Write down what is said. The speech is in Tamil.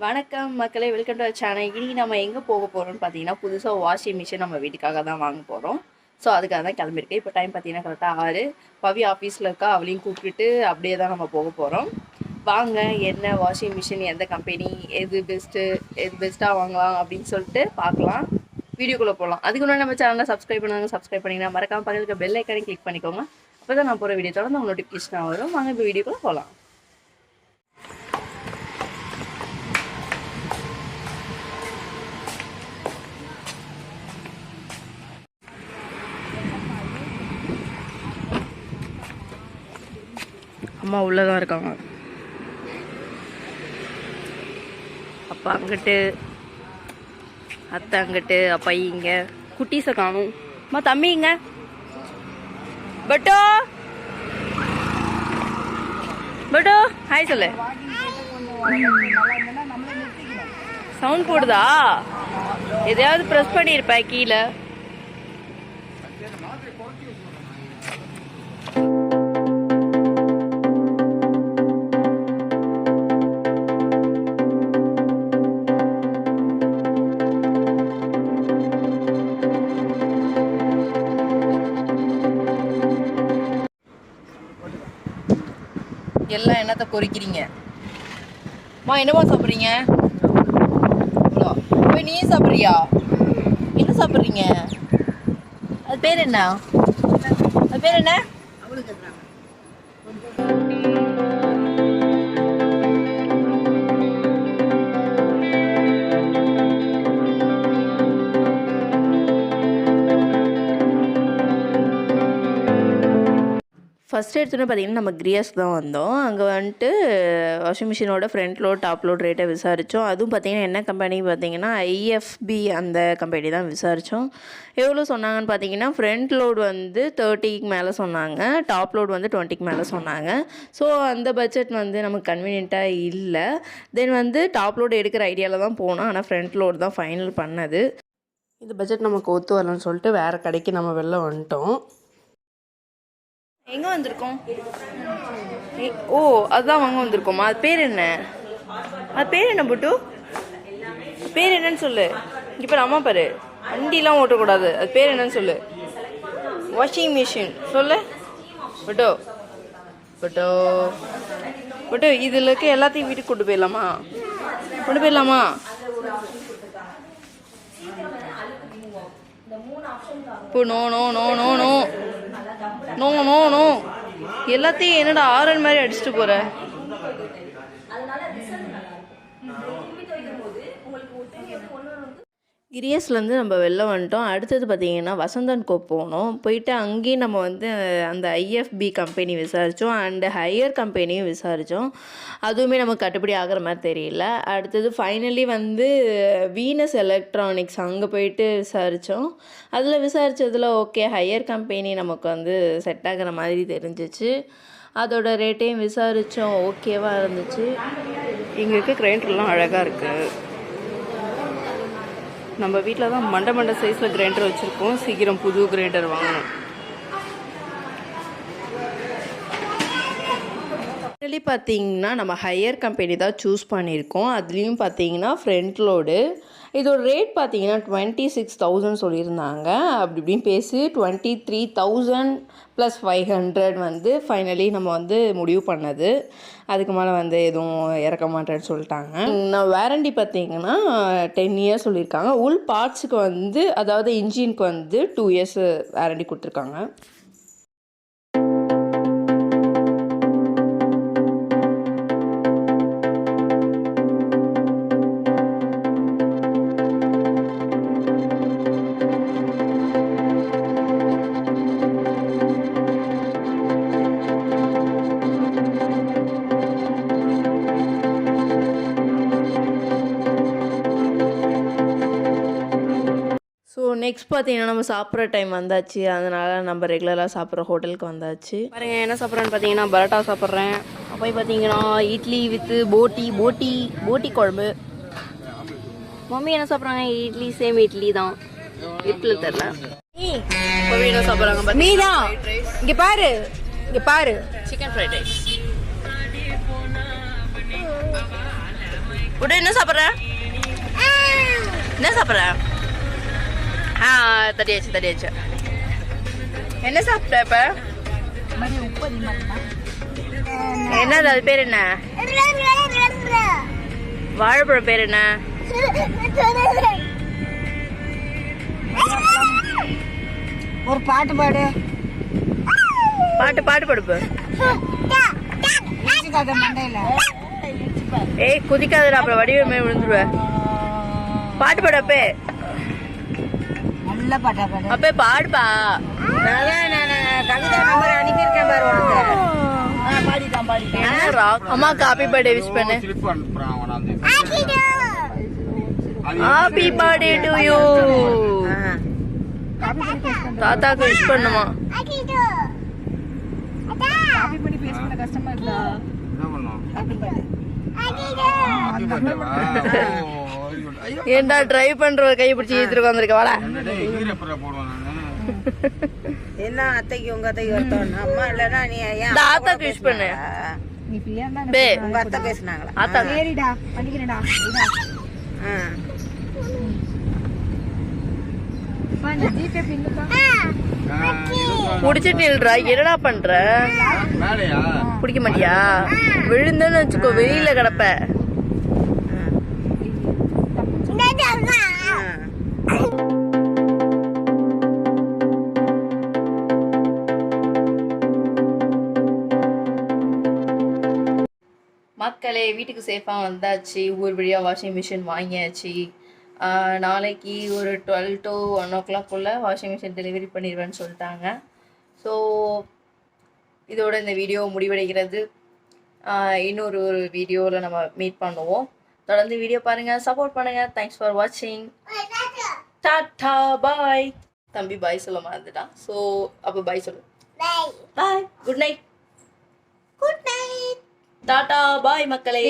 வணக்கம் மக்களே, வெல்கம் டு சேனல். இனி நம்ம எங்கே போக போகிறோம்னு பார்த்தீங்கன்னா, புதுசாக வாஷிங் மிஷின் நம்ம வீட்டுக்காக தான் வாங்க போகிறோம். ஸோ அதுக்காக தான் கிளம்பியிருக்கேன். இப்போ டைம் பார்த்தீங்கன்னா கரெக்டாக 6. பவி ஆஃபீஸில் இருக்கா, அவளையும் கூப்பிட்டுட்டு அப்படியே தான் நம்ம போக போகிறோம். வாங்க, என்ன வாஷிங் மிஷின், எந்த கம்பெனி, எது பெஸ்ட்டாக வாங்கலாம் அப்படின்னு சொல்லிட்டு பார்க்கலாம். வீடியோக்குள்ளே போகலாம். அதுக்கு முன்னாடி நம்ம சேனலில் சப்ஸ்கிரைப் பண்ணிங்கன்னா மறக்காமல் பக்கத்துக்கு பெல் ஐக்கானே கிளிக் பண்ணிக்கோங்க. அப்போ தான் நான் போகிற வீடியோ தொடர்ந்து உங்களுக்கு நோட்டிஃபிகேஷனாக வரும். வாங்க இப்போ வீடியோக்குள்ளே போகலாம். அம்மா உள்ளே தான் இருக்காங்க. அப்பா அங்கிட்டு, அத்தை அங்கிட்டு, அப்பா இங்கே. குட்டீஸை காணும். அம்மா தம்பி இங்க. பட்டோ பட்டோ ஹாய் சொல்லு. சவுண்ட் போடுதா? எதையாவது ப்ரெஸ் பண்ணியிருப்பா கீழே. எல்லாம் என்னத்தை பொறிக்கிறீங்க? அம்மா என்னமா சாப்பிட்றீங்க? போய் நீ சாப்பிட்றியா? என்ன சாப்பிட்றீங்க? அது பேர் என்ன? அது பேர் என்ன? ஃபஸ்ட்டு எடுத்தோன்னே பார்த்திங்கன்னா நம்ம கிரியஸ் தான் வந்தோம். அங்கே வந்துட்டு வாஷிங் மிஷினோட ஃப்ரண்ட் லோட் டாப் லோட் ரேட்டை விசாரித்தோம். அதுவும் பார்த்திங்கன்னா என்ன கம்பெனி பார்த்திங்கன்னா IFB அந்த கம்பெனி தான் விசாரித்தோம். எவ்வளோ சொன்னாங்கன்னு பார்த்தீங்கன்னா ஃப்ரண்ட் லோடு வந்து 30க்கு மேலே சொன்னாங்க, டாப் லோடு வந்து 20க்கு மேலே சொன்னாங்க. ஸோ அந்த பட்ஜெட் வந்து நமக்கு கன்வீனியண்ட்டாக இல்லை. தென் வந்து டாப் லோடு எடுக்கிற ஐடியாவில் தான் போனோம். ஆனால் ஃப்ரண்ட் லோடு தான் ஃபைனல் பண்ணது. இந்த பட்ஜெட் நமக்கு ஒத்து வரலன்னு சொல்லிட்டு வேறு கடைக்கு நம்ம வெளில வந்துட்டோம். எங்கே வந்திருக்கோம்? ஓ, அதுதான் வாங்க வந்திருக்கோமா? அது பேர் என்ன? அது பேர் என்ன புட்டு? பேர் என்னன்னு சொல்லு. இப்போ அம்மா பாரு, வண்டிலாம் ஓட்டக்கூடாது. அது பேர் என்னன்னு சொல்லு. வாஷிங் மிஷின் சொல்லு புட்டோ. புட்டோ புட்டு இதில் இருக்க எல்லாத்தையும் வீட்டுக்கு கொண்டு போயிடலாமா? கொண்டு போயிடலாமா? இப்போ no no no no no no no no எல்லாத்தையும் என்னடா ஆரல் மாதிரி அடிச்சுட்டு போற? கிரியஸ்லேருந்து நம்ம வெளில வந்துட்டோம். அடுத்தது பார்த்திங்கன்னா வசந்தன் கோ போனோம். போயிட்டு அங்கேயும் நம்ம வந்து அந்த IFB கம்பெனி விசாரித்தோம் அண்டு ஹையர் கம்பெனியும் விசாரித்தோம். அதுவுமே நமக்கு கட்டுப்படி ஆகிற மாதிரி தெரியல. அடுத்தது ஃபைனலி வந்து வீனஸ் எலக்ட்ரானிக்ஸ் அங்கே போயிட்டு விசாரித்தோம். அதில் விசாரித்ததில் ஓகே ஹையர் கம்பெனி நமக்கு வந்து செட் ஆகிற மாதிரி தெரிஞ்சிச்சு. அதோட ரேட்டையும் விசாரித்தோம், ஓகேவாக இருந்துச்சு. இங்கே இருக்க கிரைண்டர்லாம் அழகாக இருக்குது. நம்ம வீட்டில் தான் மண்டை சைஸில் கிரைண்டர் வச்சுருக்கோம். சீக்கிரம் புது கிரைண்டர் வாங்கணும். ஆக்சுவலி பார்த்தீங்கன்னா நம்ம ஹையர் கம்பெனி தான் சூஸ் பண்ணியிருக்கோம். அதுலேயும் பார்த்தீங்கன்னா ஃப்ரண்ட் லோடு இதோட ரேட் பார்த்தீங்கன்னா 26,000 சொல்லியிருந்தாங்க. அப்படி இப்படின்னு பேசி 23,000 + 500 வந்து ஃபைனலி நம்ம வந்து முடிவு பண்ணது. அதுக்கு மேலே வந்து எதுவும் இறக்க மாட்டேன்னு சொல்லிட்டாங்க. நான் வாரண்டி பார்த்தீங்கன்னா 10 இயர்ஸ் சொல்லியிருக்காங்க. உள் பார்ட்ஸுக்கு வந்து அதாவது இன்ஜினுக்கு வந்து 2 இயர்ஸ் வாரண்டி கொடுத்துருக்காங்க. நெக்ஸ்ட் பார்த்தீங்கன்னா நம்ம சாப்பிட்ற டைம் வந்தாச்சு. அதனால் நம்ம ரெகுலராக சாப்பிட்ற ஹோட்டலுக்கு வந்தாச்சு. பாருங்க என்ன சாப்பிட்றேன்னு பார்த்தீங்கன்னா பரோட்டா சாப்பிட்றேன். அப்போ பார்த்தீங்கன்னா இட்லி வித்து போட்டி குழம்பு. மம்மி என்ன சாப்பிட்றாங்க? இட்லி, சேம் இட்லி தான், இட்லி தெரில. என்ன சாப்பிட்றாங்க? நீ தான் இங்கே பாரு சிக்கன் ஃப்ரைட் ரைஸ். உடனே என்ன சாப்பிட்ற? என்ன சாப்பிட்ற? தடியாச்சு. என்ன சாப்பிட்ட இப்ப? என்னது அது பேர் என்ன? வாழைப்பழம் பேர் என்ன? ஒரு பாட்டு பாடு. பாட்டு படுப்பு. ஏய் குதிக்காதடா, அப்புறம் வடிவமே விழுந்துருவ. பாட்டு பாடு அப்பே. நல்ல பாட்டா பாடு. அப்பே பாடுப்பா. கவிதா நம்பர் அனுப்பியிருக்கேன் பாரு உனக்கு. அம்மா ஹாப்பி பர்த்டே விஷ் பண்ணு. Happy birthday to you. தாத்தாக்கு விஷ் பண்ணுமா? ஏண்டா ட்ரை பண்ற கை பிடிச்சி இழுத்துட்டு வந்திருக்க வாடா. என்ன அத்தைக்கு உங்க அத்தைக்கு வருத்தம்? அம்மா இல்லனா நீ ஏன் தாத்தாக்கு விஷ் பண்ணு. நீ ஃப்ரீயா இருந்தா உங்க அத்தை பேசுனாங்களா? ஆத்தா சரிடா பண்ணிக்கிறேன்டா. ஜிபே பின்னுப்பா. புடிச்சிட்டு நில்றா. என்னடா பண்ற? பிடிக்க மாட்டியா? விழுந்தன்னு வச்சுக்கோ, வெளியில கிடப்ப. மக்களே வீட்டுக்கு சேஃபாக வந்தாச்சு. ஊர் வழியாக வாஷிங் மிஷின் வாங்கியாச்சு. நாளைக்கு ஒரு 12 to 1 o'clock washing machine delivery பண்ணிடுவேன்னு சொல்லிட்டாங்க. ஸோ இதோட இந்த வீடியோ முடிவடைகிறது. இன்னொரு வீடியோவில் நம்ம மீட் பண்ணுவோம். தொடர்ந்து வீடியோ பாருங்கள், சப்போர்ட் பண்ணுங்கள். தேங்க்ஸ் ஃபார் வாட்சிங். Tata bye. தம்பி பாய் சொல்ல மறந்துட்டான். ஸோ அப்போ பாய் சொல்லு. Bye. Good night. Tata bye மக்களே.